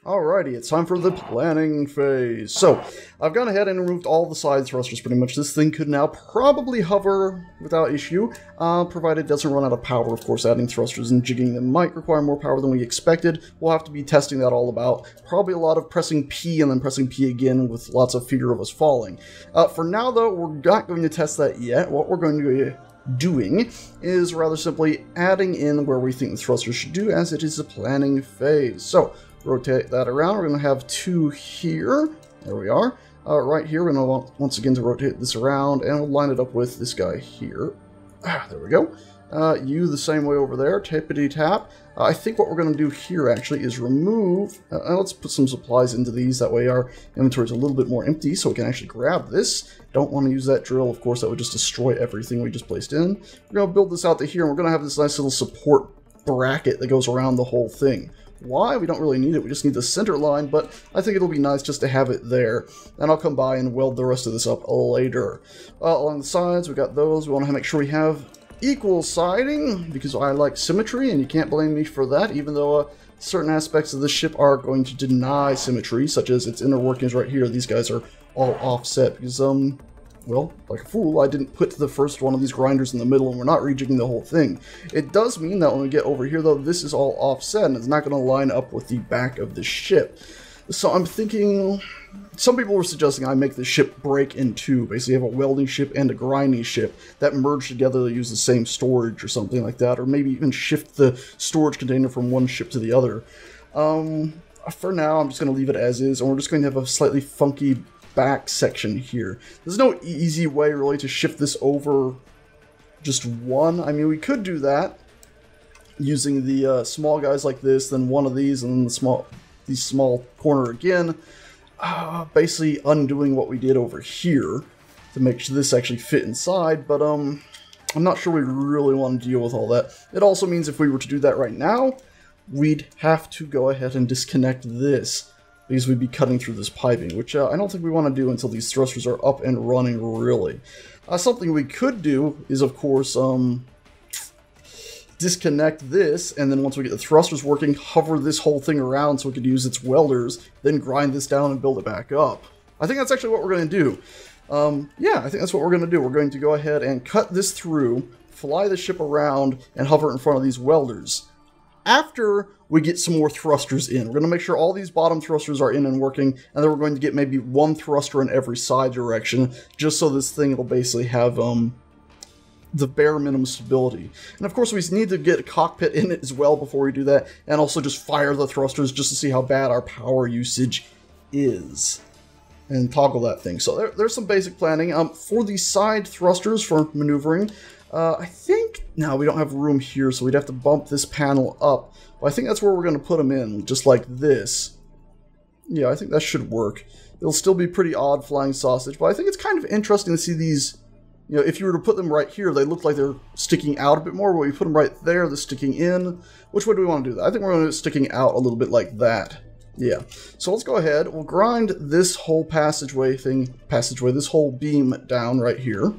Alrighty, it's time for the planning phase. So, I've gone ahead and removed all the side thrusters pretty much. This thing could now probably hover without issue, provided it doesn't run out of power. Of course, adding thrusters and jigging them might require more power than we expected. We'll have to be testing that all about. Probably a lot of pressing P and then pressing P again with lots of fear of us falling. For now, though, we're not going to test that yet. What we're going to be doing is rather simply adding in where we think the thrusters should do, as it is a planning phase. So, rotate that around. We're going to have two here. There we are. Right here, we're going to want, once again, to rotate this around, and we'll line it up with this guy here. There we go. You the same way over there. Tappity-tap. I think what we're going to do here, actually, is remove... let's put some supplies into these. That way our inventory is a little bit more empty, so we can actually grab this. Don't want to use that drill. Of course, that would just destroy everything we just placed in. We're going to build this out to here, and we're going to have this nice little support bracket that goes around the whole thing. Why? We don't really need it. We just need the center line, but I think it'll be nice just to have it there. And I'll come by and weld the rest of this up later. Along the sides, we got those. We want to make sure we have equal siding, because I like symmetry, and you can't blame me for that, even though certain aspects of the ship are going to deny symmetry, such as its inner workings right here. These guys are all offset, because, well, like a fool, I didn't put the first one of these grinders in the middle, and we're not rejigging the whole thing. It does mean that when we get over here, though, this is all offset, and it's not going to line up with the back of the ship. So I'm thinking... Some people were suggesting I make the ship break in two. Basically, you have a welding ship and a grinding ship that merge together to use the same storage or something like that, or maybe even shift the storage container from one ship to the other. For now, I'm just going to leave it as is, and we're just going to have a slightly funky back section here. There's no easy way really to shift this over just one. I mean, we could do that using the small guys like this, then one of these, and then the small corner again. Basically undoing what we did over here to make sure this actually fit inside, but I'm not sure we really want to deal with all that. It also means if we were to do that right now, we'd have to go ahead and disconnect this, because we'd be cutting through this piping, which I don't think we want to do until these thrusters are up and running, really. Something we could do is, of course, disconnect this, and then once we get the thrusters working, hover this whole thing around so we could use its welders, then grind this down and build it back up. I think that's actually what we're going to do. Yeah, I think that's what we're going to do. We're going to go ahead and cut this through, fly the ship around, and hover in front of these welders. After we get some more thrusters in, we're going to make sure all these bottom thrusters are in and working, and then we're going to get maybe one thruster in every side direction, just so this thing will basically have, the bare minimum stability. And of course we need to get a cockpit in it as well before we do that, and also just fire the thrusters just to see how bad our power usage is. And toggle that thing. So there's some basic planning. For the side thrusters for maneuvering, I think... No, we don't have room here, so we'd have to bump this panel up. But I think that's where we're going to put them in, just like this. Yeah, I think that should work. It'll still be pretty odd flying sausage, but I think it's kind of interesting to see these... You know, if you were to put them right here, they look like they're sticking out a bit more. But when you put them right there, they're sticking in. Which way do we want to do that? I think we're going to do it sticking out a little bit like that. Yeah. So let's go ahead. We'll grind this whole this whole beam down right here.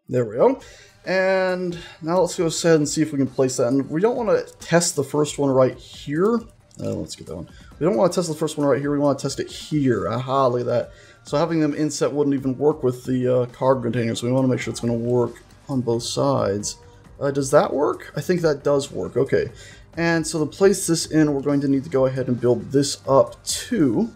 There we go. And now let's go ahead and see if we can place that. And we don't want to test the first one right here. Let's get that one. We don't want to test the first one right here. We want to test it here. Aha, look at that. So having them inset wouldn't even work with the cargo container, so we want to make sure it's going to work on both sides. Does that work? I think that does work. Okay. And so to place this in, we're going to need to go ahead and build this up too.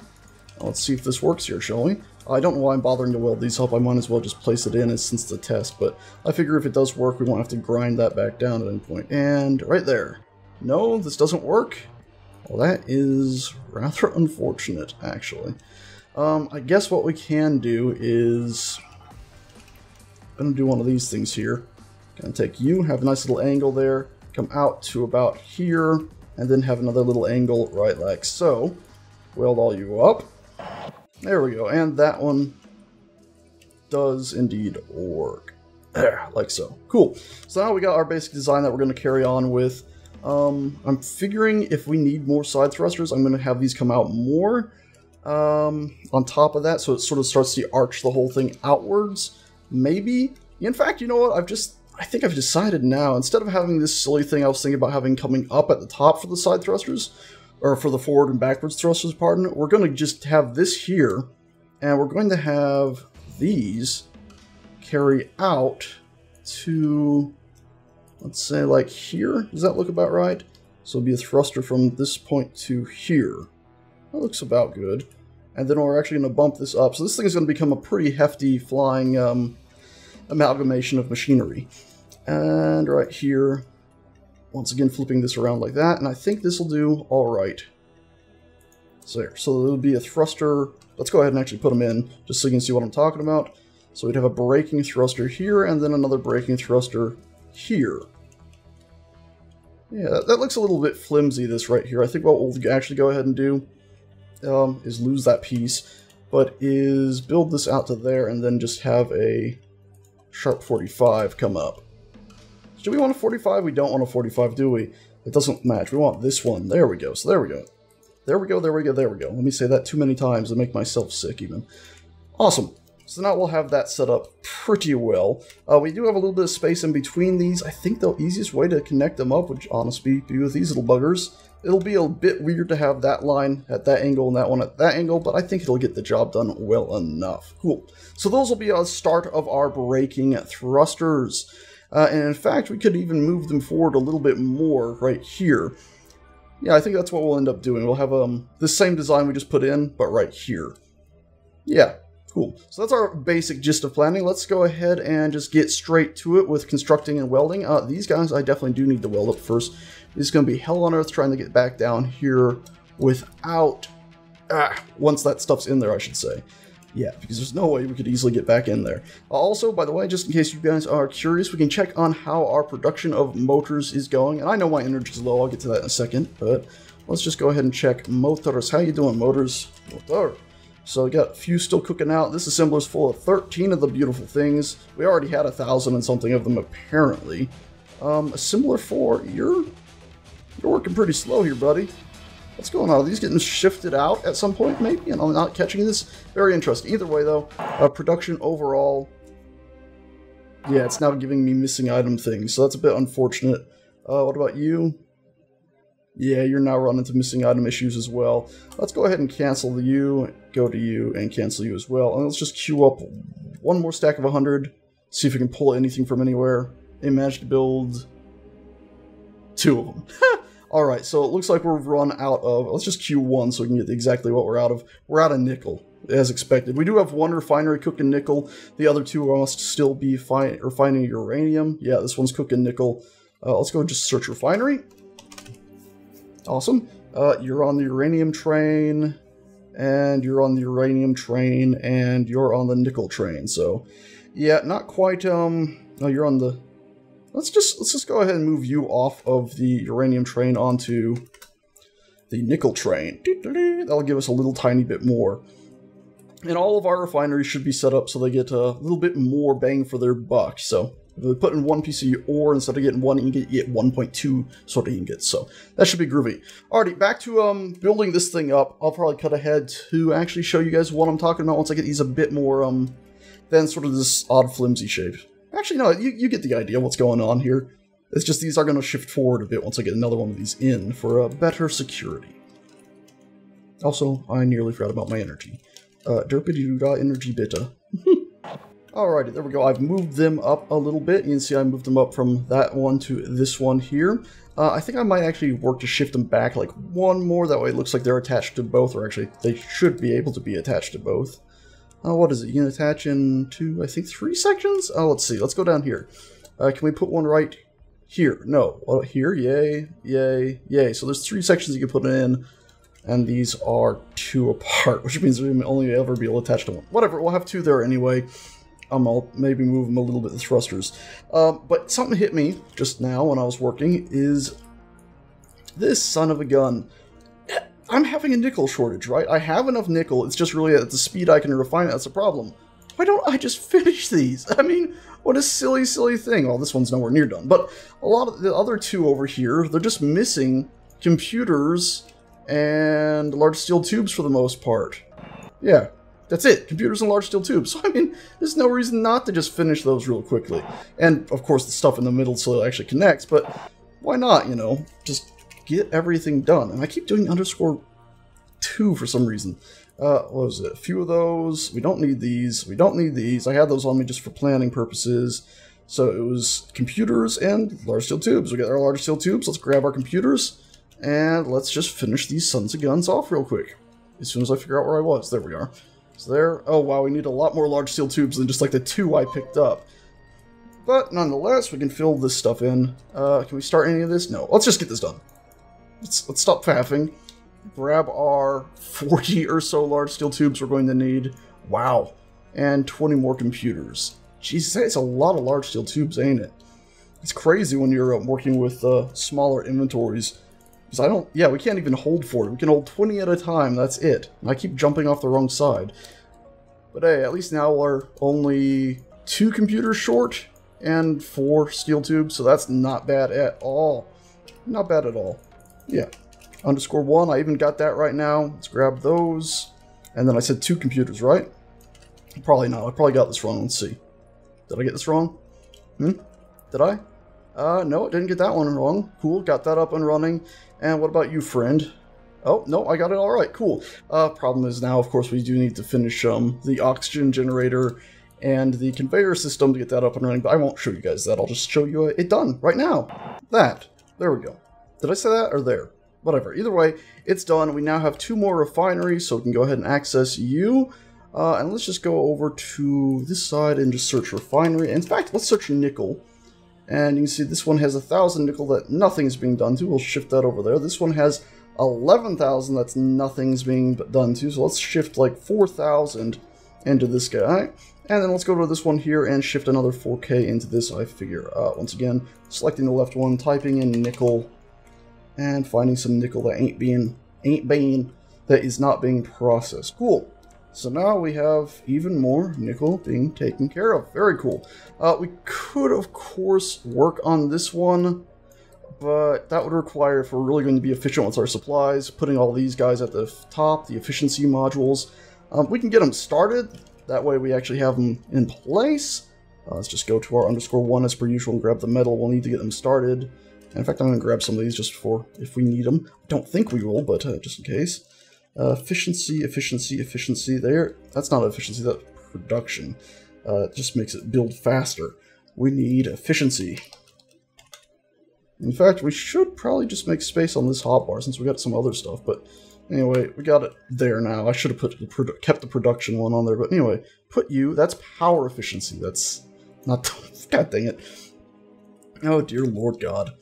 Let's see if this works here, shall we? I don't know why I'm bothering to weld these up. I might as well just place it in since it's a test, but I figure if it does work, we won't have to grind that back down at any point. And right there. No, this doesn't work? Well, that is rather unfortunate, actually. I guess what we can do is... I'm going to do one of these things here. Going to take you, have a nice little angle there, come out to about here, and then have another little angle right like so. Weld all you up. There we go, and that one does indeed work. There, like so. Cool. So now we got our basic design that we're going to carry on with. I'm figuring if we need more side thrusters, I'm going to have these come out more. On top of that, so it sort of starts to arch the whole thing outwards, maybe. In fact, you know what, I think I've decided now, instead of having this silly thing I was thinking about having coming up at the top for the side thrusters, or for the forward and backwards thrusters, pardon, we're going to just have this here, and we're going to have these carry out to, let's say, like here. Does that look about right? So it'll be a thruster from this point to here. That looks about good. And then we're actually going to bump this up. So this thing is going to become a pretty hefty flying amalgamation of machinery. And right here, once again, flipping this around like that. And I think this will do all right. So there. So it'll be a thruster. Let's go ahead and actually put them in, just so you can see what I'm talking about. So we'd have a braking thruster here, and then another braking thruster here. Yeah, that looks a little bit flimsy, this right here. I think what we'll actually go ahead and do is lose that piece, but is build this out to there and then just have a sharp 45 come up. Do we want a 45? We don't want a 45, do we? It doesn't match. We want this one. There we go. So there we go. There we go, there we go, there we go. Let me say that too many times to make myself sick even. Awesome. So now we'll have that set up pretty well. We do have a little bit of space in between these. I think the easiest way to connect them up would honestly be with these little buggers. It'll be a bit weird to have that line at that angle and that one at that angle, but I think it'll get the job done well enough. Cool. So those will be a start of our braking thrusters. And in fact, we could even move them forward a little bit more right here. Yeah, I think that's what we'll end up doing. We'll have the same design we just put in, but right here. Yeah. Cool. So that's our basic gist of planning. Let's go ahead and just get straight to it with constructing and welding. These guys I definitely do need to weld up first. This is going to be hell on earth trying to get back down here without... once that stuff's in there, I should say. Yeah, because there's no way we could easily get back in there. Also, by the way, just in case you guys are curious, we can check on how our production of motors is going. And I know my energy's low. I'll get to that in a second. But let's just go ahead and check motors. How you doing, motors? Motor. So we got a few still cooking out. This assembler's full of 13 of the beautiful things. We already had 1,000 and something of them apparently. Assembler 4, you're working pretty slow here, buddy. What's going on? Are these getting shifted out at some point, maybe? And I'm not catching this? Very interesting. Either way, though, production overall, yeah, it's now giving me missing item things, so that's a bit unfortunate. What about you? Yeah, you're now running into missing item issues as well. Let's go ahead and cancel the you, go to you, and cancel you as well. And let's just queue up one more stack of 100, see if we can pull anything from anywhere. And manage to build 2 of them. Alright, so it looks like we've run out of... Let's just queue 1 so we can get exactly what we're out of. We're out of nickel, as expected. We do have 1 refinery cooking nickel. The other 2 must still be refining uranium. Yeah, this one's cooking nickel. Let's go just search refinery. Awesome. You're on the uranium train, and you're on the uranium train, and you're on the nickel train. So, yeah, not quite, no, you're on the... Let's just go ahead and move you off of the uranium train onto the nickel train. That'll give us a little tiny bit more. And all of our refineries should be set up so they get a little bit more bang for their buck. So if we put in 1 piece of ore instead of getting 1 ingot, you get 1.2 sort of ingots. So that should be groovy. Alrighty, back to building this thing up. I'll probably cut ahead to actually show you guys what I'm talking about once I get these a bit more than sort of this odd flimsy shape. Actually, no, you get the idea what's going on here. It's just these are going to shift forward a bit once I get another one of these in for better security. Also, I nearly forgot about my energy. Derpity-doo-dah energy bitta. Alrighty, there we go. I've moved them up a little bit. You can see I moved them up from that one to this one here. I think I might actually work to shift them back like 1 more. That way it looks like they're attached to both, or actually they should be able to be attached to both. What is it? You can attach in 2, I think 3 sections? Oh, let's see. Let's go down here. Can we put one right here? No. Here? Yay, yay, yay. So there's 3 sections you can put in, and these are 2 apart, which means we only ever be able to attach to 1. Whatever, we'll have 2 there anyway. I'll maybe move them a little bit, the thrusters. But something hit me just now when I was working is this son of a gun. I'm having a nickel shortage, right? I have enough nickel, it's just really at the speed I can refine it, that's a problem. Why don't I just finish these? I mean, what a silly, silly thing. Well, this one's nowhere near done, but a lot of the other 2 over here, they're just missing computers and large steel tubes for the most part. Yeah, that's it, computers and large steel tubes. So, I mean, there's no reason not to just finish those real quickly. And, of course, the stuff in the middle so it actually connects, but why not, you know, just get everything done. And I keep doing _2 for some reason. What was it? A few of those. We don't need these. We don't need these. I had those on me just for planning purposes. So it was computers and large steel tubes. We got our large steel tubes. Let's grab our computers. And let's just finish these sons of guns off real quick. As soon as I figure out where I was. There we are. So there. Oh, wow. We need a lot more large steel tubes than just like the 2 I picked up. But nonetheless, we can fill this stuff in. Can we start any of this? No. Let's just get this done. Let's stop faffing. Grab our 40 or so large steel tubes we're going to need. Wow. And 20 more computers. Jesus, that's a lot of large steel tubes, ain't it? It's crazy when you're working with smaller inventories. Because we can't even hold 40. We can hold 20 at a time, that's it. And I keep jumping off the wrong side. But hey, at least now we're only 2 computers short and 4 steel tubes, so that's not bad at all. Not bad at all. Yeah. _1, I even got that right now. Let's grab those. And then I said 2 computers, right? Probably not. I probably got this wrong. Let's see. Did I get this wrong? Did I? No, I didn't get that one wrong. Cool, got that up and running. And what about you, friend? Oh, no, I got it all right. Cool. Problem is now, of course, we do need to finish the oxygen generator and the conveyor system to get that up and running. But I won't show you guys that. I'll just show you it done right now. That. There we go. Did I say that or there? Whatever. Either way, it's done. We now have 2 more refineries, so we can go ahead and access you. And let's just go over to this side and just search refinery. In fact, let's search nickel. And you can see this one has 1,000 nickel that nothing's being done to. We'll shift that over there. This one has 11,000 that's nothing's being done to. So let's shift like 4,000 into this guy. And then let's go to this one here and shift another 4K into this, I figure. Once again, selecting the left one, typing in nickel, and finding some nickel that that is not being processed. Cool. So now we have even more nickel being taken care of. Very cool. We could, of course, work on this one, but that would require, if we're really going to be efficient with our supplies, putting all these guys at the top, the efficiency modules. We can get them started. That way we actually have them in place. Let's just go to our _1 as per usual and grab the metal. We'll need to get them started. And in fact, I'm going to grab some of these just for if we need them. I don't think we will, but just in case. Efficiency, efficiency, efficiency. There. That's not efficiency, that's production. It just makes it build faster. We need efficiency. In fact, we should probably just make space on this hotbar since we got some other stuff. But anyway, we got it there now. I should have kept the production one on there. But anyway, put you. That's power efficiency. That's not... God dang it. Oh, dear Lord God.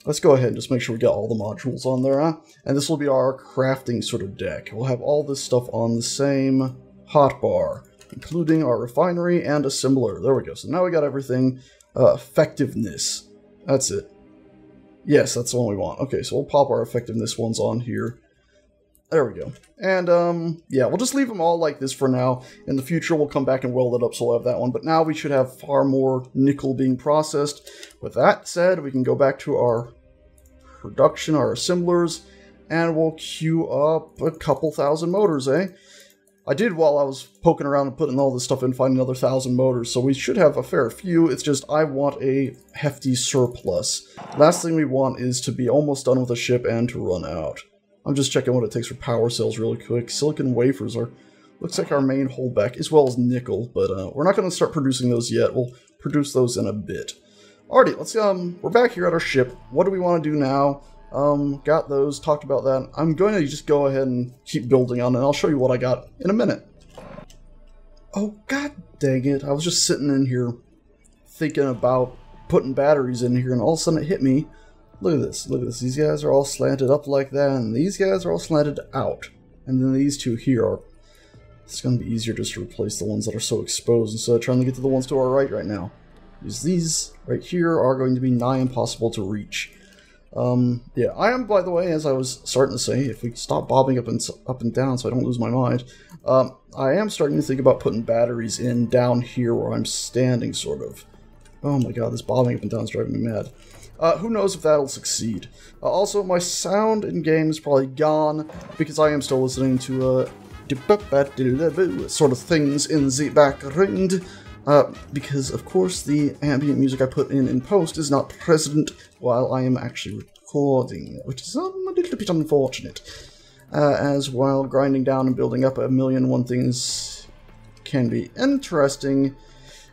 Let's go ahead and just make sure we got all the modules on there, huh? And this will be our crafting sort of deck. We'll have all this stuff on the same hotbar, including our refinery and assembler. There we go. So now we got everything. Effectiveness. That's it. Yes, that's the one we want. Okay, so we'll pop our effectiveness ones on here. There we go. And, yeah, we'll just leave them all like this for now. In the future, we'll come back and weld it up, so we'll have that one. But now we should have far more nickel being processed. With that said, we can go back to our production, our assemblers, and we'll queue up a couple thousand motors, eh? I did, while I was poking around and putting all this stuff in, find another 1,000 motors, so we should have a fair few. It's just I want a hefty surplus. Last thing we want is to be almost done with a ship and to run out. I'm just checking what it takes for power cells really quick. Silicon wafers are, looks like our main holdback, as well as nickel, but we're not going to start producing those yet. We'll produce those in a bit. Alrighty, let's, we're back here at our ship. What do we want to do now? Got those, talked about that. I'm going to just go ahead and keep building on it, and I'll show you what I got in a minute. Oh, god dang it. I was just sitting in here thinking about putting batteries in here, and all of a sudden it hit me. Look at this, look at this. These guys are all slanted up like that, and these guys are all slanted out. And then these two here are... It's going to be easier just to replace the ones that are so exposed instead of trying to get to the ones to our right now. Because these right here are going to be nigh impossible to reach. Yeah, I am, by the way, as I was starting to say, if we stop bobbing up and down so I don't lose my mind, I am starting to think about putting batteries in down here where I'm standing, sort of. Oh my god, this bobbing up and down is driving me mad. Who knows if that'll succeed. Also, my sound in game is probably gone because I am still listening to sort of things in the background. Because, of course, the ambient music I put in post is not present while I am actually recording, which is a little bit unfortunate. As while grinding down and building up a million and one things can be interesting,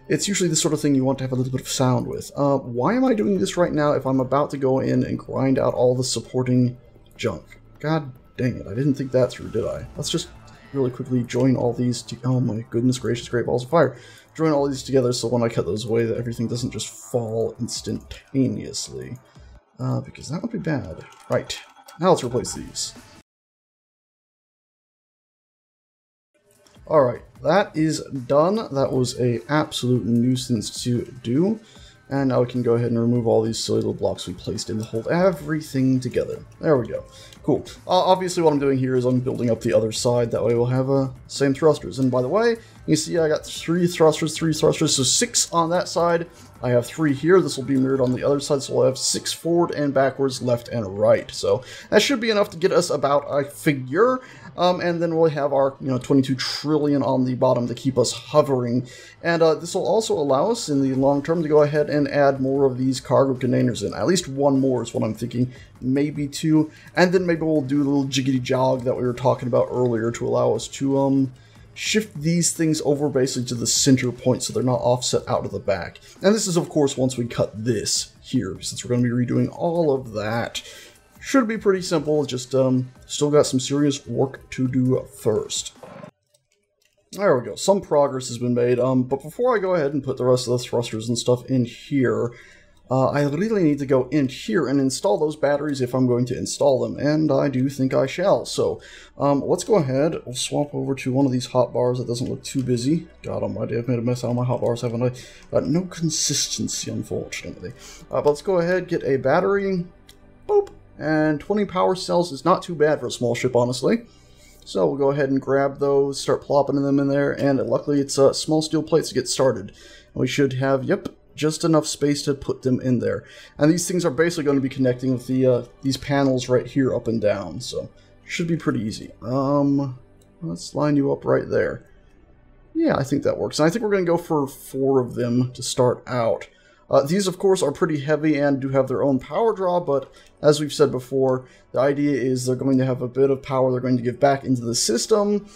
it's usually the sort of thing you want to have a little bit of sound with. Why am I doing this right now if I'm about to go in and grind out all the supporting junk? God dang it, I didn't think that through, did I? Let's just really quickly join all these oh my goodness gracious, great balls of fire. Join all these together so when I cut those away that everything doesn't just fall instantaneously. Because that would be bad. Right, now let's replace these. Alright, that is done. That was an absolute nuisance to do. And now we can go ahead and remove all these silly little blocks we placed in to hold everything together. There we go. Cool. Obviously what I'm doing here is I'm building up the other side. That way we'll have same thrusters. And by the way, you see I got three thrusters, so 6 on that side. I have 3 here. This will be mirrored on the other side, so we'll have 6 forward and backwards, left and right. So that should be enough to get us about a figure. And then we'll have our 22 trillion on the bottom to keep us hovering. And this will also allow us in the long term to go ahead and add more of these cargo containers in. At least 1 more is what I'm thinking. Maybe 2. And then maybe we'll do a little jiggity jog that we were talking about earlier to allow us to shift these things over basically to the center point so they're not offset out of the back. And this is of course once we cut this here, since we're going to be redoing all of that. Should be pretty simple, just still got some serious work to do first. There we go, some progress has been made, but before I go ahead and put the rest of the thrusters and stuff in here, I really need to go in here and install those batteries if I'm going to install them, and I do think I shall. So let's go ahead, we'll swap over to one of these hotbars that doesn't look too busy. God almighty, I've made a mess out of my hotbars, haven't I? No consistency, unfortunately. But let's go ahead, get a battery, boop. And 20 power cells is not too bad for a small ship, honestly. So we'll go ahead and grab those, start plopping them in there, and luckily it's small steel plates to get started. And we should have, yep, just enough space to put them in there. And these things are basically going to be connecting with the these panels right here up and down, so should be pretty easy. Let's line you up right there. Yeah, I think that works. And I think we're going to go for 4 of them to start out. These, of course, are pretty heavy and do have their own power draw, but as we've said before, the idea is they're going to have a bit of power they're going to give back into the system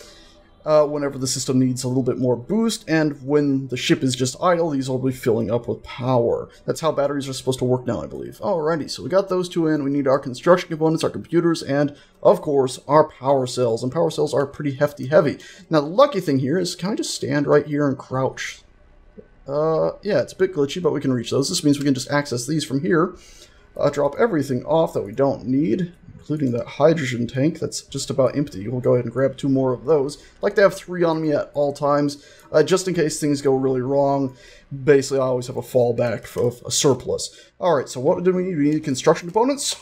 whenever the system needs a little bit more boost, and when the ship is just idle, these will be filling up with power. That's how batteries are supposed to work now, I believe. Alrighty, so we got those 2 in. We need our construction components, our computers, and, of course, our power cells. And power cells are pretty heavy. Now, the lucky thing here is, can I just stand right here and crouch? Yeah, it's a bit glitchy, but we can reach those. This means we can just access these from here, drop everything off that we don't need, including that hydrogen tank that's just about empty. We'll go ahead and grab 2 more of those. I'd like to have 3 on me at all times, just in case things go really wrong. Basically, I always have a fallback of a surplus. Alright, so what do we need? We need construction components,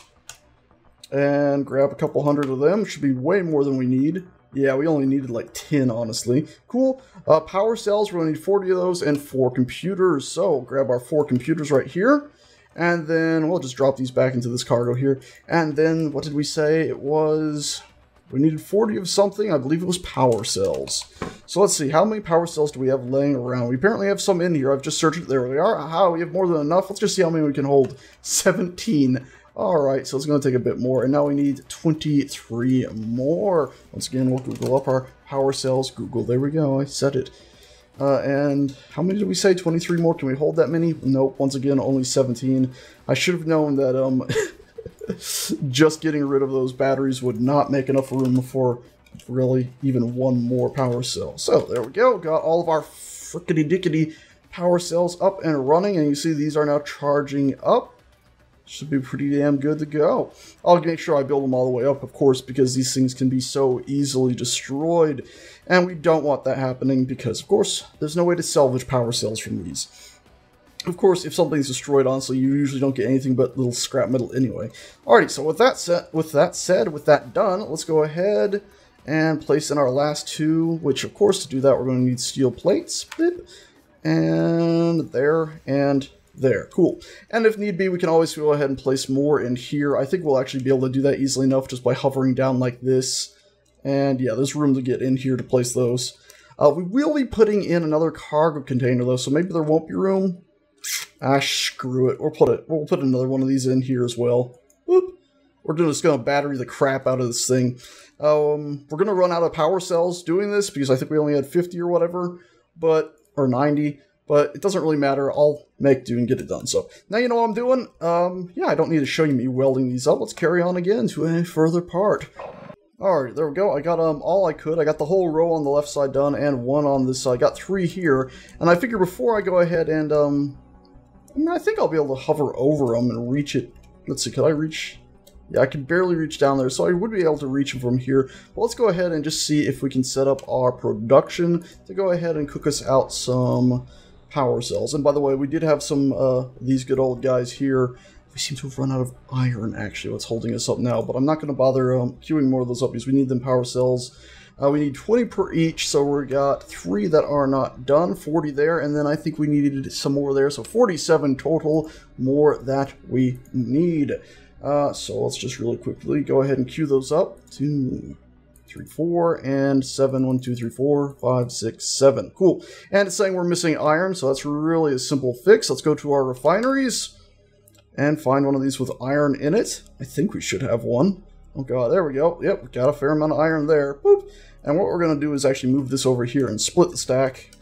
and grab a couple hundred of them. Should be way more than we need. Yeah, we only needed like 10, honestly. Cool. Power cells, we're going to need 40 of those, and 4 computers. So, grab our 4 computers right here. And then we'll just drop these back into this cargo here. And then, what did we say? It was... we needed 40 of something. I believe it was power cells. So let's see. How many power cells do we have laying around? We apparently have some in here. I've just searched it. There we are. How? We have more than enough. Let's just see how many we can hold. 17. Alright, so it's going to take a bit more, and now we need 23 more. Once again, we'll Google up our power cells. Google, there we go, I said it. And how many did we say? 23 more? Can we hold that many? Nope, once again, only 17. I should have known that just getting rid of those batteries would not make enough room for really even 1 more power cell. So, there we go, got all of our frickety-dickety power cells up and running, and you see these are now charging up. Should be pretty damn good to go. I'll make sure I build them all the way up, of course, because these things can be so easily destroyed. And we don't want that happening because, of course, there's no way to salvage power cells from these. Of course, if something's destroyed, honestly, you usually don't get anything but little scrap metal anyway. Alrighty, so with that done, let's go ahead and place in our last 2, which, of course, to do that, we're going to need steel plates. And there, and there. Cool. And if need be, we can always go ahead and place more in here. I think we'll actually be able to do that easily enough just by hovering down like this. And yeah, there's room to get in here to place those. We will be putting in another cargo container though, so maybe there won't be room. Ah, screw it. We'll put another one of these in here as well. Oop. we're just going to battery the crap out of this thing. We're going to run out of power cells doing this because I think we only had 50 or whatever, or 90, but it doesn't really matter. I'll make do and get it done. So now you know what I'm doing. Yeah, I don't need to show you me welding these up. Let's carry on again to a further part. Alright, there we go. I got all I could. I got the whole row on the left side done and one on this side. I got 3 here. And I figure before I go ahead and, I think I'll be able to hover over them and reach it. Let's see, could I reach? Yeah, I can barely reach down there, so I would be able to reach them from here. But let's go ahead and just see if we can set up our production to go ahead and cook us out some power cells. And by the way, we did have some these good old guys here. We seem to have run out of iron, actually, what's holding us up now. But I'm not going to bother queuing more of those up because we need them power cells. We need 20 per each, so we got 3 that are not done, 40 there, and then I think we needed some more there, so 47 total more that we need. So let's just really quickly go ahead and queue those up. 2, 3, 4, and 7. 1, 2, 3, 4, 5, 6, 7. Cool. And it's saying we're missing iron, so that's really a simple fix. Let's go to our refineries and find one of these with iron in it. I think we should have one. Oh god, there we go. Yep, we got a fair amount of iron there. Boop. And what we're going to do is actually move this over here and split the stack.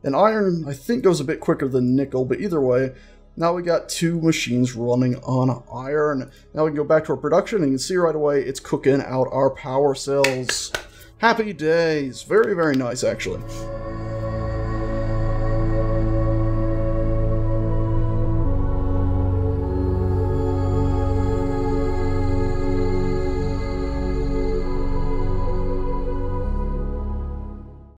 And iron, I think, goes a bit quicker than nickel, but either way, now we got 2 machines running on iron. Now we can go back to our production, and you can see right away it's cooking out our power cells. Happy days. Very, very nice, actually.